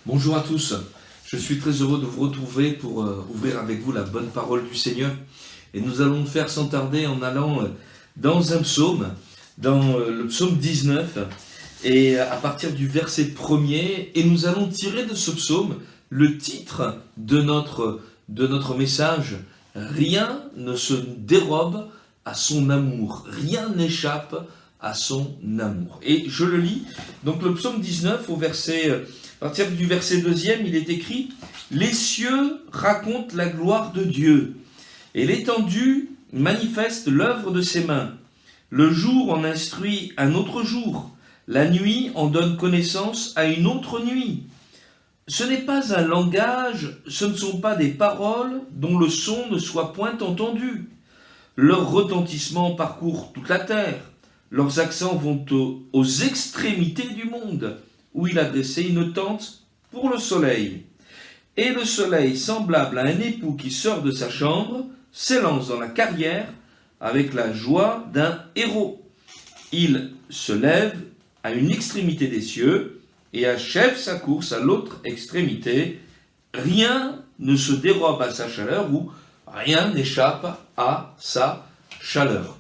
Bonjour à tous, je suis très heureux de vous retrouver pour ouvrir avec vous la bonne parole du Seigneur. Et nous allons le faire sans tarder en allant dans un psaume, dans le psaume 19, et à partir du verset 1er, et nous allons tirer de ce psaume le titre de notre message. Rien ne se dérobe à son amour, rien n'échappe à son amour. Et je le lis, donc le psaume 19 à partir du verset 2e, il est écrit « Les cieux racontent la gloire de Dieu, et l'étendue manifeste l'œuvre de ses mains. Le jour en instruit un autre jour, la nuit en donne connaissance à une autre nuit. Ce n'est pas un langage, ce ne sont pas des paroles dont le son ne soit point entendu. Leur retentissement parcourt toute la terre, leurs accents vont aux extrémités du monde, où il a dressé une tente pour le soleil. Et le soleil, semblable à un époux qui sort de sa chambre, s'élance dans la carrière avec la joie d'un héros. Il se lève à une extrémité des cieux et achève sa course à l'autre extrémité. Rien ne se dérobe à sa chaleur ou rien n'échappe à sa chaleur.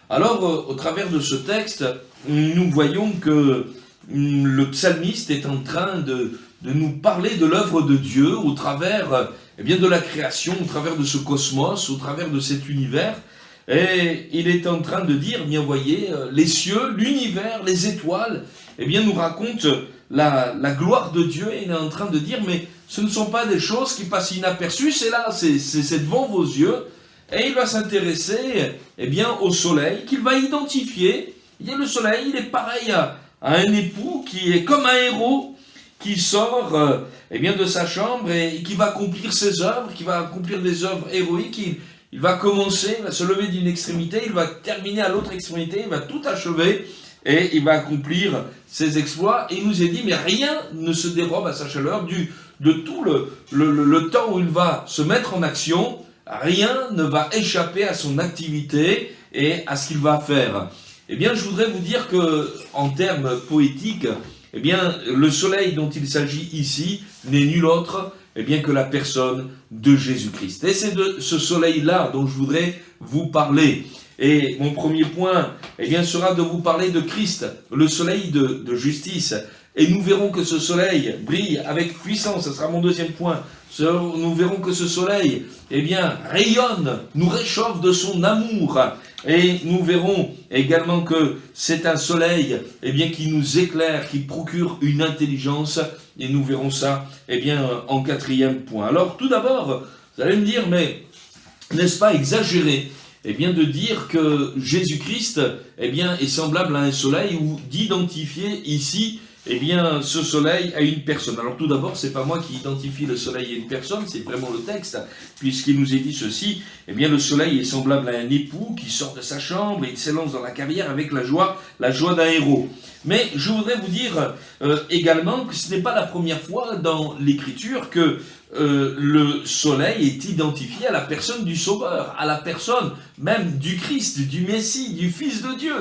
Alors, au travers de ce texte, nous voyons que le psalmiste est en train de nous parler de l'œuvre de Dieu au travers de la création, au travers de ce cosmos, au travers de cet univers. Et il est en train de dire, bien voyez, les cieux, l'univers, les étoiles, nous racontent la gloire de Dieu. Et il est en train de dire, mais ce ne sont pas des choses qui passent inaperçues, c'est là, c'est devant vos yeux. Et il va s'intéresser au soleil, qu'il va identifier. Le soleil, il est pareil à un époux qui est comme un héros qui sort de sa chambre et qui va accomplir ses œuvres, qui va accomplir des œuvres héroïques. Il va commencer, il va se lever d'une extrémité, il va terminer à l'autre extrémité, il va tout achever et il va accomplir ses exploits. Et il nous est dit, mais rien ne se dérobe à sa chaleur de tout le temps où il va se mettre en action. Rien ne va échapper à son activité et à ce qu'il va faire. Je voudrais vous dire que, en termes poétiques, le soleil dont il s'agit ici n'est nul autre que la personne de Jésus-Christ. Et c'est de ce soleil-là dont je voudrais vous parler. Et mon premier point sera de vous parler de Christ, le soleil de justice. Et nous verrons que ce soleil brille avec puissance, ce sera mon deuxième point. Nous verrons que ce soleil rayonne, nous réchauffe de son amour. Et nous verrons également que c'est un soleil qui nous éclaire, qui procure une intelligence. Et nous verrons ça en quatrième point. Alors tout d'abord, vous allez me dire, mais n'est-ce pas exagéré de dire que Jésus-Christ est semblable à un soleil ou d'identifier ici ce soleil à une personne. Alors tout d'abord, c'est pas moi qui identifie le soleil à une personne, c'est vraiment le texte, puisqu'il nous est dit ceci, le soleil est semblable à un époux qui sort de sa chambre et il s'élance dans la carrière avec la joie d'un héros. Mais je voudrais vous dire également que ce n'est pas la première fois dans l'Écriture que le soleil est identifié à la personne du Sauveur, à la personne même du Christ, du Messie, du Fils de Dieu.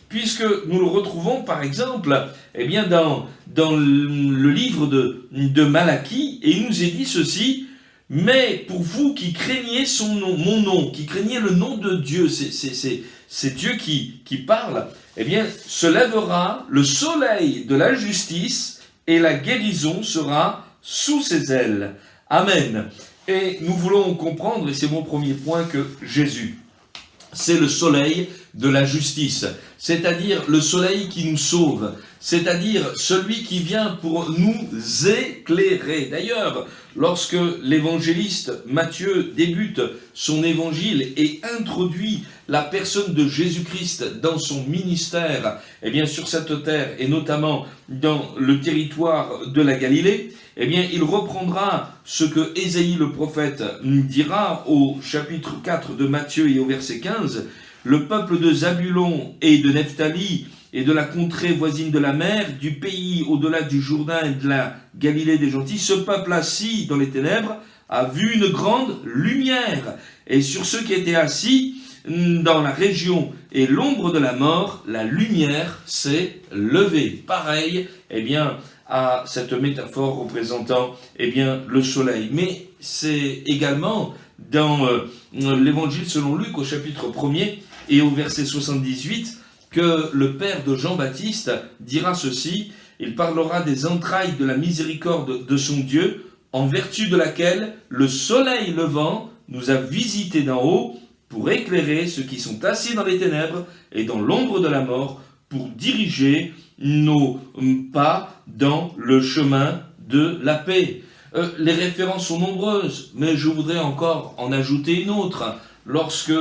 Puisque nous le retrouvons par exemple dans le livre de Malachie, et il nous est dit ceci, mais pour vous qui craignez son nom, mon nom, qui craignez le nom de Dieu, c'est Dieu qui parle, se lèvera le soleil de la justice et la guérison sera sous ses ailes. Amen. Et nous voulons comprendre, et c'est mon premier point, que Jésus, c'est le soleil de la justice, c'est-à-dire le soleil qui nous sauve, c'est-à-dire celui qui vient pour nous éclairer. D'ailleurs, lorsque l'évangéliste Matthieu débute son évangile et introduit la personne de Jésus-Christ dans son ministère, sur cette terre et notamment dans le territoire de la Galilée, il reprendra ce que Ésaïe le prophète dira au chapitre 4 de Matthieu et au verset 15. Le peuple de Zabulon et de Nephtali et de la contrée voisine de la mer, du pays au-delà du Jourdain et de la Galilée des gentils, ce peuple assis dans les ténèbres a vu une grande lumière. Et sur ceux qui étaient assis dans la région et l'ombre de la mort, la lumière s'est levée. Pareil, à cette métaphore représentant le soleil. Mais c'est également dans l'évangile selon Luc au chapitre 1er et au verset 78 que le père de Jean-Baptiste dira ceci: il parlera des entrailles de la miséricorde de son Dieu, en vertu de laquelle le soleil levant nous a visités d'en haut pour éclairer ceux qui sont assis dans les ténèbres et dans l'ombre de la mort, pour diriger nos pas dans le chemin de la paix. Les références sont nombreuses, mais je voudrais encore en ajouter une autre. Lorsque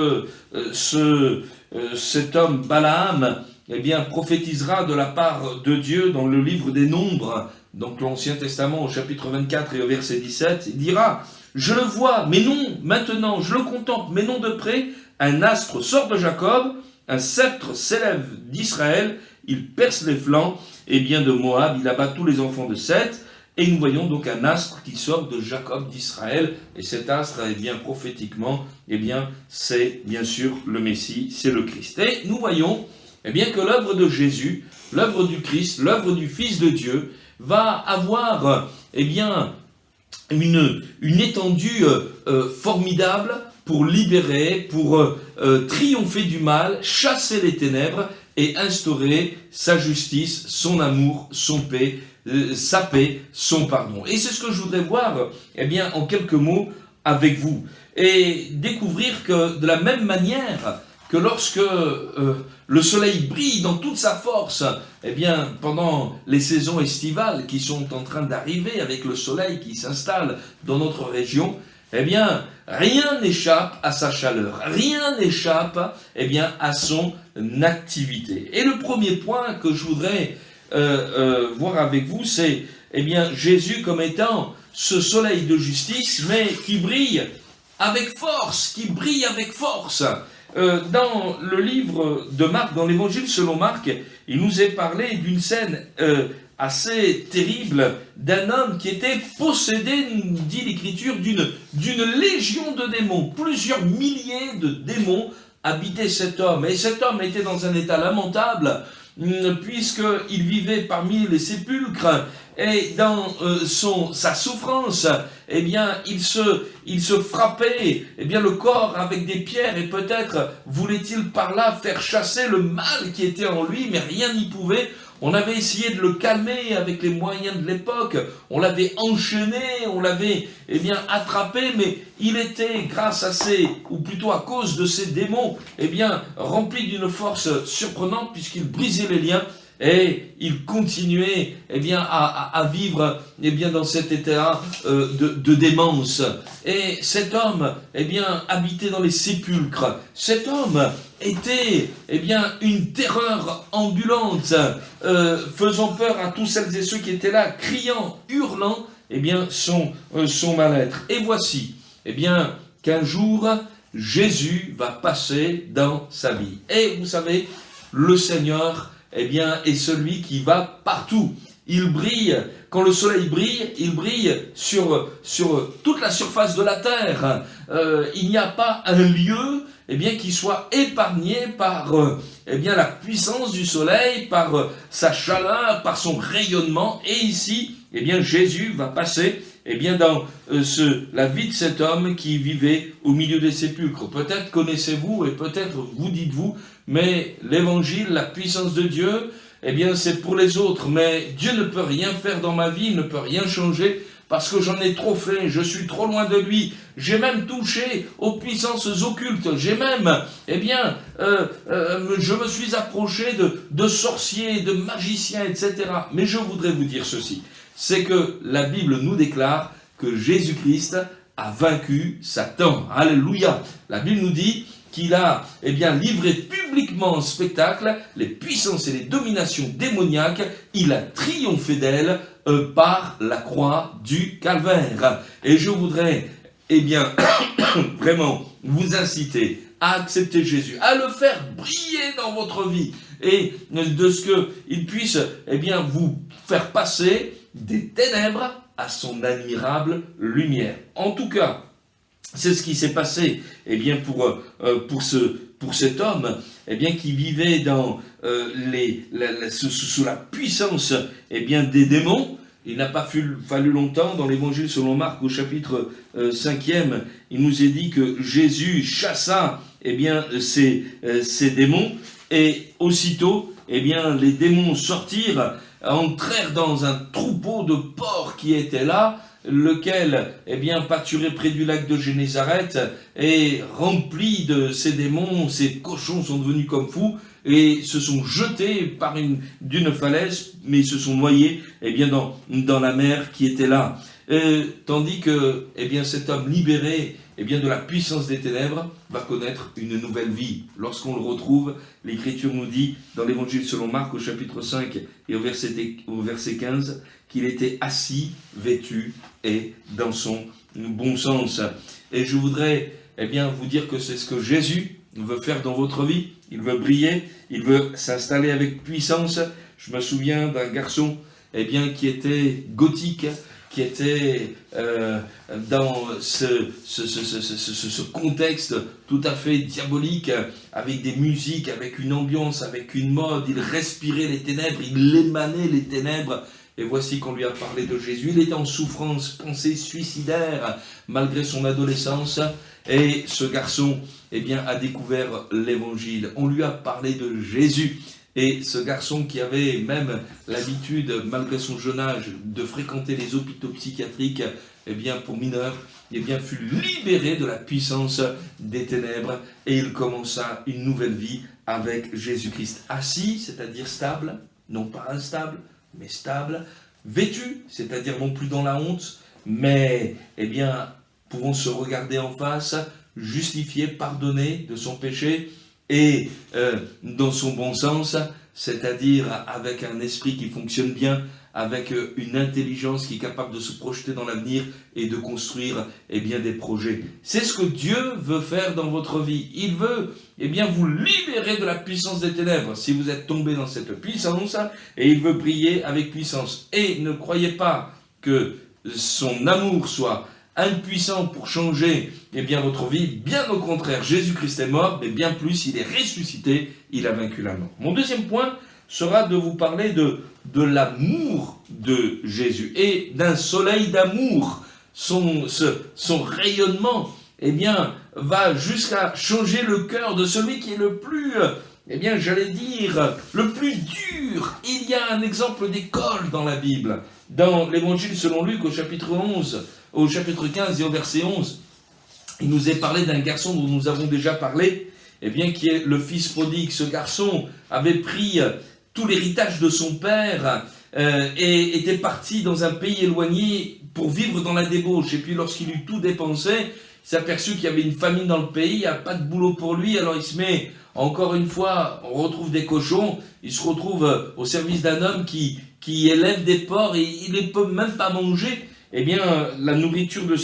cet homme Balaam prophétisera de la part de Dieu dans le livre des Nombres, donc l'Ancien Testament au chapitre 24 et au verset 17, il dira: je le vois, mais non maintenant, je le contemple, mais non de près, un astre sort de Jacob, un sceptre s'élève d'Israël, il perce les flancs, de Moab, il abat tous les enfants de Seth. Et nous voyons donc un astre qui sort de Jacob, d'Israël, et cet astre, prophétiquement, c'est bien sûr le Messie, c'est le Christ. Et nous voyons que l'œuvre de Jésus, l'œuvre du Christ, l'œuvre du Fils de Dieu, va avoir une étendue formidable pour libérer, pour triompher du mal, chasser les ténèbres et instaurer sa justice, son amour, sa paix, son pardon. Et c'est ce que je voudrais voir en quelques mots avec vous. Et découvrir que de la même manière que lorsque le soleil brille dans toute sa force, pendant les saisons estivales qui sont en train d'arriver avec le soleil qui s'installe dans notre région, rien n'échappe à sa chaleur, rien n'échappe à son activité. Et le premier point que je voudrais voir avec vous, c'est Jésus comme étant ce soleil de justice, mais qui brille avec force, dans le livre de Marc, dans l'évangile selon Marc, il nous est parlé d'une scène assez terrible d'un homme qui était possédé, nous dit l'Écriture, d'une légion de démons. Plusieurs milliers de démons habitaient cet homme. Et cet homme était dans un état lamentable, puisqu'il vivait parmi les sépulcres, et dans sa souffrance, il se frappait le corps avec des pierres, et peut-être voulait-il par là faire chasser le mal qui était en lui, mais rien n'y pouvait. On avait essayé de le calmer avec les moyens de l'époque, on l'avait enchaîné, on l'avait attrapé, mais il était, grâce à ou plutôt à cause de ces démons, rempli d'une force surprenante, puisqu'il brisait les liens, et il continuait à vivre dans cet état de démence. Et cet homme habitait dans les sépulcres. Cet homme était une terreur ambulante, faisant peur à tous celles et ceux qui étaient là, criant, hurlant son mal-être. Et voici qu'un jour Jésus va passer dans sa vie. Et vous savez, le Seigneur est celui qui va partout. Il brille, quand le soleil brille, il brille sur toute la surface de la terre. Il n'y a pas un lieu qui soit épargné par la puissance du soleil, par sa chaleur, par son rayonnement. Et ici, Jésus va passer dans la vie de cet homme qui vivait au milieu des sépulcres. Peut-être connaissez-vous et peut-être vous dites-vous, mais l'évangile, la puissance de Dieu, c'est pour les autres. Mais Dieu ne peut rien faire dans ma vie, il ne peut rien changer parce que j'en ai trop fait, je suis trop loin de lui. J'ai même touché aux puissances occultes. J'ai même, je me suis approché de sorciers, de magiciens, etc. Mais je voudrais vous dire ceci, c'est que la Bible nous déclare que Jésus-Christ a vaincu Satan. Alléluia. La Bible nous dit qu'il a livré publiquement en spectacle les puissances et les dominations démoniaques. Il a triomphé d'elles par la croix du Calvaire. Et je voudrais vraiment vous inciter à accepter Jésus, à le faire briller dans votre vie, et de ce qu'il puisse vous faire passer des ténèbres à son admirable lumière. En tout cas, c'est ce qui s'est passé pour cet homme qui vivait dans sous la puissance des démons. il n'a pas fallu longtemps, dans l'évangile selon Marc, au chapitre 5e, il nous est dit que Jésus chassa ces démons, et aussitôt, les démons sortirent, entrèrent dans un troupeau de porcs qui était là, lequel pâturait près du lac de Génézareth, et rempli de ces démons, ces cochons sont devenus comme fous, et se sont jetés d'une falaise, mais se sont noyés dans la mer qui était là. Tandis que cet homme libéré de la puissance des ténèbres va connaître une nouvelle vie. Lorsqu'on le retrouve, l'Écriture nous dit, dans l'Évangile selon Marc, au chapitre 5 et au verset 15, qu'il était assis, vêtu et dans son bon sens. Et je voudrais vous dire que c'est ce que Jésus veut faire dans votre vie. Il veut briller, il veut s'installer avec puissance. Je me souviens d'un garçon qui était gothique, qui était dans ce contexte tout à fait diabolique, avec des musiques, avec une ambiance, avec une mode. Il respirait les ténèbres, il émanait les ténèbres. Et voici qu'on lui a parlé de Jésus. Il était en souffrance, pensée suicidaire, malgré son adolescence. Et ce garçon a découvert l'évangile. On lui a parlé de Jésus. Et ce garçon qui avait même l'habitude, malgré son jeune âge, de fréquenter les hôpitaux psychiatriques pour mineurs, fut libéré de la puissance des ténèbres, et il commença une nouvelle vie avec Jésus-Christ. Assis, c'est-à-dire stable, non pas instable, mais stable, vêtu, c'est-à-dire non plus dans la honte, mais pouvant se regarder en face, justifié, pardonné de son péché, et dans son bon sens, c'est-à-dire avec un esprit qui fonctionne bien, avec une intelligence qui est capable de se projeter dans l'avenir et de construire des projets. C'est ce que Dieu veut faire dans votre vie. Il veut vous libérer de la puissance des ténèbres si vous êtes tombé dans cette puissance, et il veut briller avec puissance. Et ne croyez pas que son amour soit impuissant pour changer votre vie. Bien au contraire, Jésus-Christ est mort, mais bien plus, il est ressuscité, il a vaincu la mort. Mon deuxième point sera de vous parler de l'amour de Jésus et d'un soleil d'amour. Son rayonnement va jusqu'à changer le cœur de celui qui est le plus, le plus dur. Il y a un exemple d'école dans la Bible. Dans l'évangile selon Luc, au chapitre 15 et au verset 11, il nous est parlé d'un garçon dont nous avons déjà parlé, qui est le fils prodigue. Ce garçon avait pris tout l'héritage de son père et était parti dans un pays éloigné pour vivre dans la débauche. Et puis lorsqu'il eut tout dépensé, il s'aperçut qu'il y avait une famine dans le pays, il n'y a pas de boulot pour lui, alors il se met, encore une fois, on retrouve des cochons, il se retrouve au service d'un homme qui élève des porcs et il ne peut même pas manger la nourriture de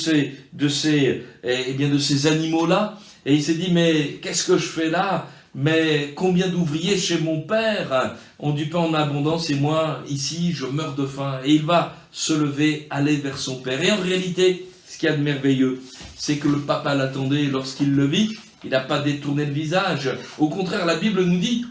ces animaux-là. Et il s'est dit, mais qu'est-ce que je fais là? Mais combien d'ouvriers chez mon père ont du pain en abondance et moi, ici, je meurs de faim. Et il va se lever, aller vers son père. Et en réalité, ce qu'il y a de merveilleux, c'est que le papa l'attendait, et lorsqu'il le vit, il n'a pas détourné le visage. Au contraire, la Bible nous dit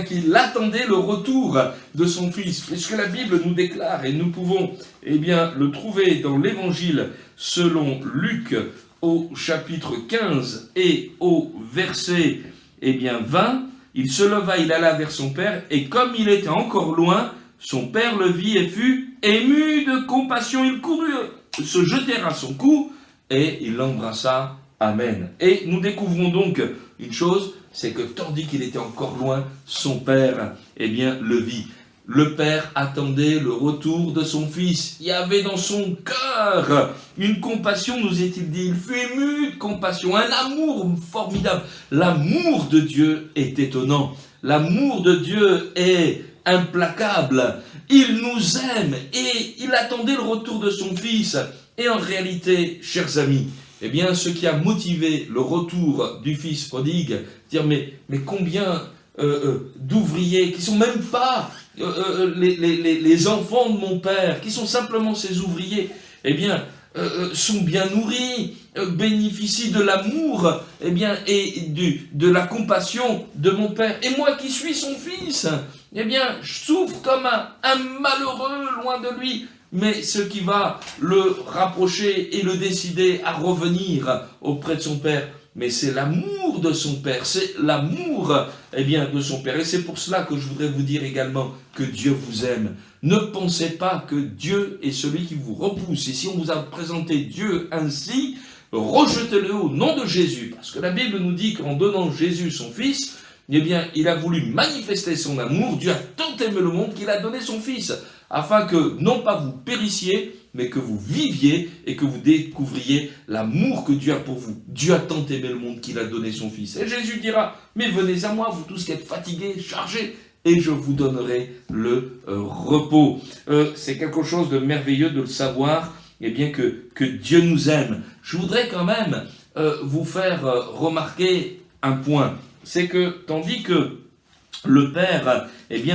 qu'il attendait le retour de son fils. Puisque la Bible nous déclare, et nous pouvons le trouver dans l'évangile selon Luc, au chapitre 15 et au verset 20, il se leva, il alla vers son père, et comme il était encore loin, son père le vit et fut ému de compassion. Il courut se jeter à son cou, et il l'embrassa. Amen. Et nous découvrons donc une chose, c'est que tandis qu'il était encore loin, son père, le vit. Le père attendait le retour de son fils. Il y avait dans son cœur une compassion, nous est-il dit. Il fut ému de compassion, un amour formidable. L'amour de Dieu est étonnant. L'amour de Dieu est implacable. Il nous aime et il attendait le retour de son fils. Et en réalité, chers amis, ce qui a motivé le retour du fils prodigue, dire mais combien d'ouvriers qui sont même pas les enfants de mon père, qui sont simplement ses ouvriers, sont bien nourris, bénéficient de l'amour et de la compassion de mon père. Et moi qui suis son fils, je souffre comme un malheureux loin de lui. mais ce qui va le rapprocher et le décider à revenir auprès de son Père, mais c'est l'amour de son Père, c'est l'amour de son Père. Et c'est pour cela que je voudrais vous dire également que Dieu vous aime. Ne pensez pas que Dieu est celui qui vous repousse. Et si on vous a présenté Dieu ainsi, rejetez-le au nom de Jésus. Parce que la Bible nous dit qu'en donnant Jésus son Fils, il a voulu manifester son amour. Dieu a tant aimé le monde qu'il a donné son Fils, afin que non pas vous périssiez, mais que vous viviez et que vous découvriez l'amour que Dieu a pour vous. Dieu a tant aimé le monde qu'il a donné son Fils. Et Jésus dira, mais venez à moi, vous tous qui êtes fatigués, chargés, et je vous donnerai le repos. C'est quelque chose de merveilleux de le savoir, que Dieu nous aime. Je voudrais quand même vous faire remarquer un point. C'est que, tandis que le père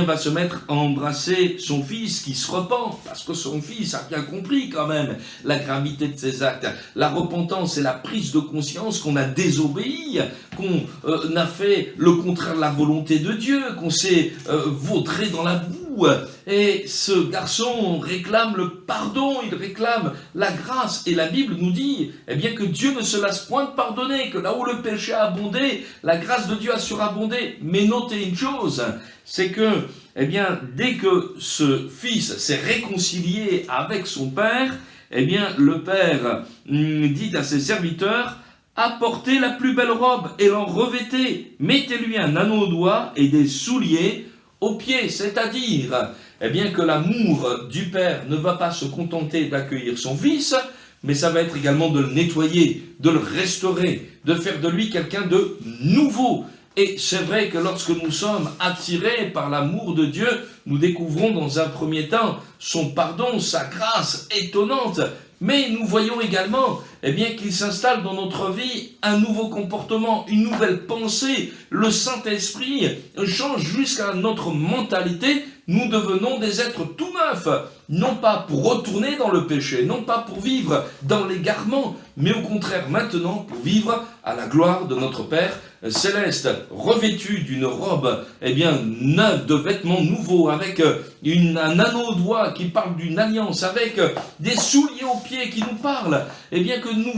va se mettre à embrasser son fils qui se repent, parce que son fils a bien compris quand même la gravité de ses actes. La repentance, c'est la prise de conscience qu'on a désobéi, qu'on a fait le contraire de la volonté de Dieu, qu'on s'est vautré dans la boue. Et ce garçon réclame le pardon, il réclame la grâce. Et la Bible nous dit que Dieu ne se lasse point de pardonner, que là où le péché a abondé, la grâce de Dieu a surabondé. Mais notez une chose, c'est que dès que ce fils s'est réconcilié avec son père, le père dit à ses serviteurs, apportez la plus belle robe et l'en revêtez, mettez-lui un anneau au doigt et des souliers aux pieds, c'est-à-dire que l'amour du père ne va pas se contenter d'accueillir son fils, mais ça va être également de le nettoyer, de le restaurer, de faire de lui quelqu'un de nouveau. Et c'est vrai que lorsque nous sommes attirés par l'amour de Dieu, nous découvrons dans un premier temps son pardon, sa grâce étonnante, mais nous voyons également qu'il s'installe dans notre vie un nouveau comportement, une nouvelle pensée. Le Saint-Esprit change jusqu'à notre mentalité. Nous devenons des êtres tout neufs, non pas pour retourner dans le péché, non pas pour vivre dans l'égarement, mais au contraire maintenant pour vivre à la gloire de notre Père céleste, revêtu d'une robe neuve, de vêtements nouveaux, avec un anneau au doigt qui parle d'une alliance, avec des souliers aux pieds qui nous parlent, que nous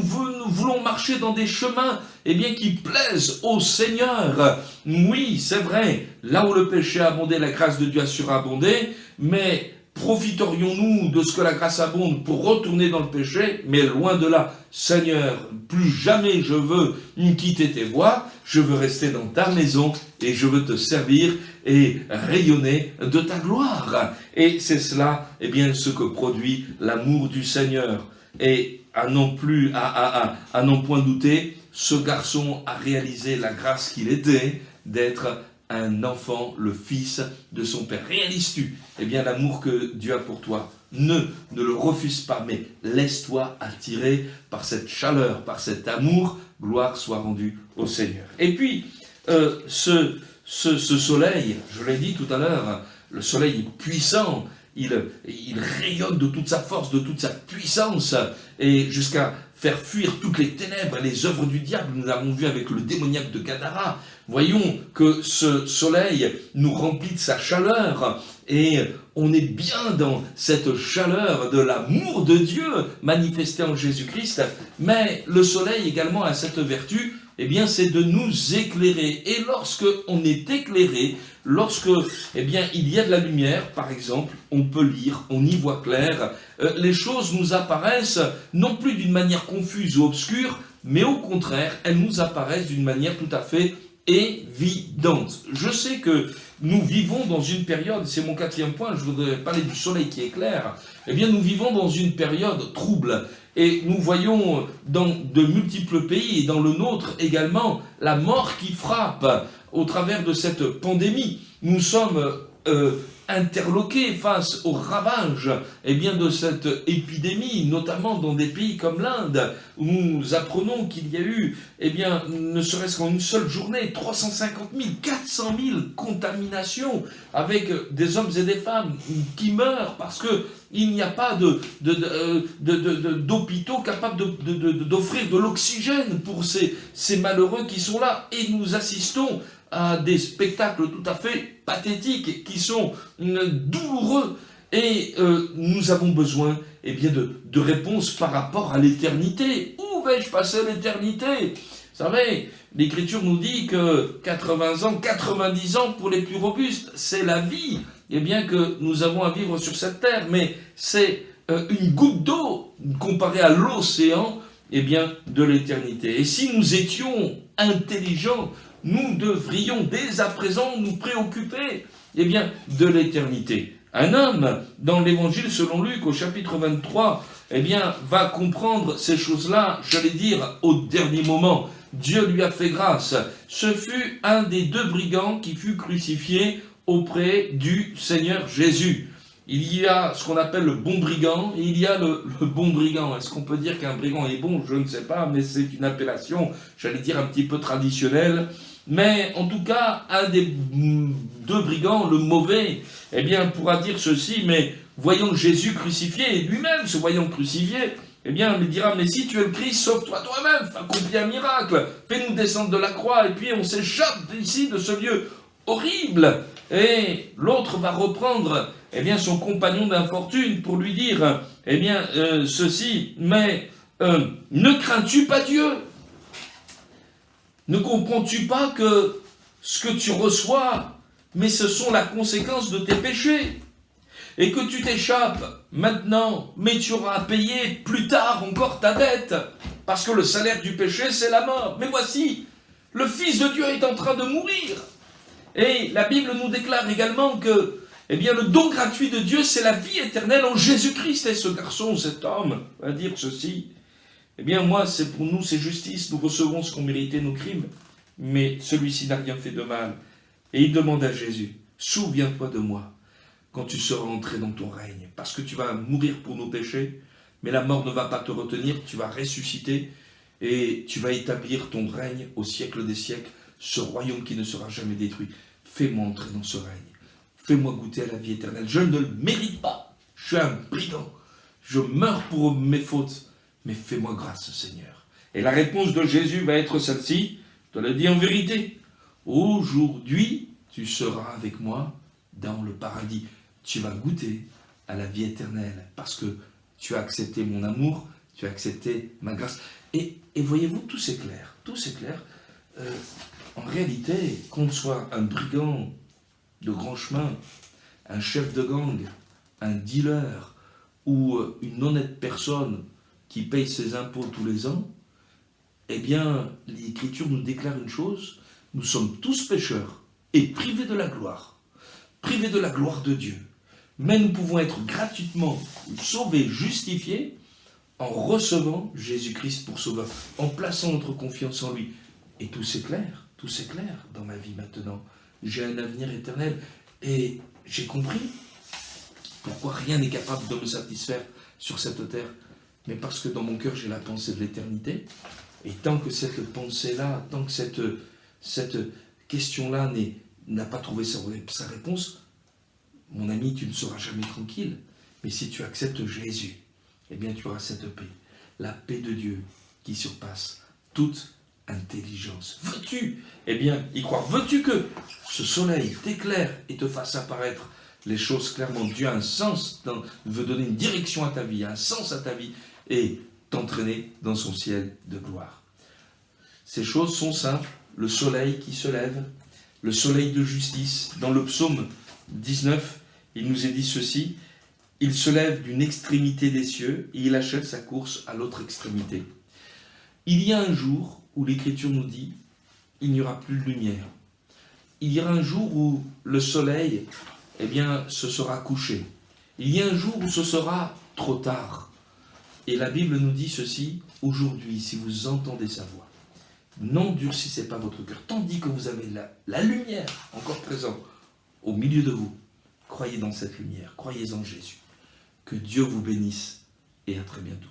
voulons marcher dans des chemins qui plaisent au Seigneur. Oui, c'est vrai, là où le péché a abondé, la grâce de Dieu a surabondé, mais profiterions-nous de ce que la grâce abonde pour retourner dans le péché? Mais loin de là. Seigneur, plus jamais je veux quitter tes voies, je veux rester dans ta maison et je veux te servir et rayonner de ta gloire. Et c'est cela, ce que produit l'amour du Seigneur. Et à n'en point douter, ce garçon a réalisé la grâce qu'il était d'être un enfant, le fils de son père. Réalises-tu l'amour que Dieu a pour toi? Ne le refuse pas, mais laisse-toi attirer par cette chaleur, par cet amour. Gloire soit rendue au Seigneur. Et puis, ce soleil, je l'ai dit tout à l'heure, le soleil est puissant. Il rayonne de toute sa force, de toute sa puissance, et jusqu'à faire fuir toutes les ténèbres et les œuvres du diable. Nous l'avons vu avec le démoniaque de Gadara. Voyons que ce soleil nous remplit de sa chaleur, et on est bien dans cette chaleur de l'amour de Dieu manifesté en Jésus-Christ. Mais le soleil également a cette vertu, c'est de nous éclairer. Et lorsque on est éclairé, lorsque il y a de la lumière, par exemple, on peut lire, on y voit clair, les choses nous apparaissent non plus d'une manière confuse ou obscure, mais au contraire, elles nous apparaissent d'une manière tout à fait évidente. Je sais que nous vivons dans une période, c'est mon 4e point, je voudrais parler du soleil qui éclaire, nous vivons dans une période trouble. Et nous voyons dans de multiples pays, et dans le nôtre également, la mort qui frappe au travers de cette pandémie. Nous sommes interloqués face aux ravages de cette épidémie, notamment dans des pays comme l'Inde, où nous apprenons qu'il y a eu, ne serait-ce qu'en une seule journée, 350 000, 400 000 contaminations, avec des hommes et des femmes qui meurent parce qu'il n'y a pas d'hôpitaux capables d'offrir de l'oxygène pour ces malheureux qui sont là. Et nous assistons à des spectacles tout à fait pathétiques qui sont douloureux. Et nous avons besoin eh bien, de réponses par rapport à l'éternité. Où vais-je passer l'éternité? Vous savez, l'Écriture nous dit que 80 ans, 90 ans pour les plus robustes, c'est la vie eh bien, que nous avons à vivre sur cette terre. Mais c'est une goutte d'eau comparée à l'océan eh bien, de l'éternité. Et si nous étions intelligents, nous devrions dès à présent nous préoccuper eh bien, de l'éternité. Un homme, dans l'évangile selon Luc, au chapitre 23, eh bien, va comprendre ces choses-là, j'allais dire, au dernier moment. Dieu lui a fait grâce. Ce fut un des 2 brigands qui fut crucifié auprès du Seigneur Jésus. Il y a ce qu'on appelle le bon brigand, et il y a le bon brigand. Est-ce qu'on peut dire qu'un brigand est bon? Je ne sais pas, mais c'est une appellation, j'allais dire, un petit peu traditionnelle. Mais en tout cas, un des 2 brigands, le mauvais, eh bien, pourra dire ceci, mais voyant Jésus crucifié, et lui-même se voyant crucifié, eh bien, il dira, mais si tu es le Christ, sauve-toi toi-même, accomplis un miracle, fais-nous descendre de la croix, et puis on s'échappe d'ici, de ce lieu horrible. Et l'autre va reprendre, eh bien, son compagnon d'infortune pour lui dire, eh bien, ceci, mais ne crains-tu pas Dieu? Ne comprends-tu pas que ce que tu reçois, mais ce sont la conséquence de tes péchés? Et que tu t'échappes maintenant, mais tu auras à payer plus tard encore ta dette, parce que le salaire du péché, c'est la mort. Mais voici, le Fils de Dieu est en train de mourir. Et la Bible nous déclare également que, eh bien, le don gratuit de Dieu, c'est la vie éternelle en Jésus-Christ. Et ce garçon, cet homme, va dire ceci. Eh bien, moi, c'est pour nous, c'est justice. Nous recevons ce qu'ont mérité nos crimes. Mais celui-ci n'a rien fait de mal. Et il demande à Jésus, souviens-toi de moi quand tu seras entré dans ton règne. Parce que tu vas mourir pour nos péchés, mais la mort ne va pas te retenir. Tu vas ressusciter et tu vas établir ton règne au siècle des siècles, ce royaume qui ne sera jamais détruit. Fais-moi entrer dans ce règne. Fais-moi goûter à la vie éternelle. Je ne le mérite pas. Je suis un brigand. Je meurs pour mes fautes. Mais fais-moi grâce, Seigneur. Et la réponse de Jésus va être celle-ci. Je te le dis en vérité. Aujourd'hui, tu seras avec moi dans le paradis. Tu vas goûter à la vie éternelle parce que tu as accepté mon amour, tu as accepté ma grâce. Et voyez-vous, tout c'est clair. Tout c'est clair. En réalité, qu'on soit un brigand de grand chemin, un chef de gang, un dealer ou une honnête personne qui paye ses impôts tous les ans, eh bien, l'Écriture nous déclare une chose, nous sommes tous pécheurs et privés de la gloire de Dieu. Mais nous pouvons être gratuitement sauvés, justifiés, en recevant Jésus-Christ pour sauveur, en plaçant notre confiance en lui. Et tout c'est clair dans ma vie maintenant. J'ai un avenir éternel et j'ai compris pourquoi rien n'est capable de me satisfaire sur cette terre. Mais parce que dans mon cœur, j'ai la pensée de l'éternité. Et tant que cette pensée-là, tant que cette question-là n'a pas trouvé sa réponse, mon ami, tu ne seras jamais tranquille. Mais si tu acceptes Jésus, eh bien tu auras cette paix. La paix de Dieu qui surpasse toute intelligence. Veux-tu, eh bien, y croire? Veux-tu que ce soleil t'éclaire et te fasse apparaître les choses clairement? Dieu a un sens, veut donner une direction à ta vie, un sens à ta vie et t'entraîner dans son ciel de gloire. Ces choses sont simples. Le soleil qui se lève, le soleil de justice. Dans le psaume 19, il nous est dit ceci: il se lève d'une extrémité des cieux et il achève sa course à l'autre extrémité. Il y a un jour où l'Écriture nous dit il n'y aura plus de lumière. Il y aura un jour où le soleil, eh bien, se sera couché. Il y a un jour où ce sera trop tard. Et la Bible nous dit ceci: aujourd'hui, si vous entendez sa voix, n'endurcissez pas votre cœur, tandis que vous avez la lumière encore présente au milieu de vous. Croyez dans cette lumière, croyez en Jésus. Que Dieu vous bénisse et à très bientôt.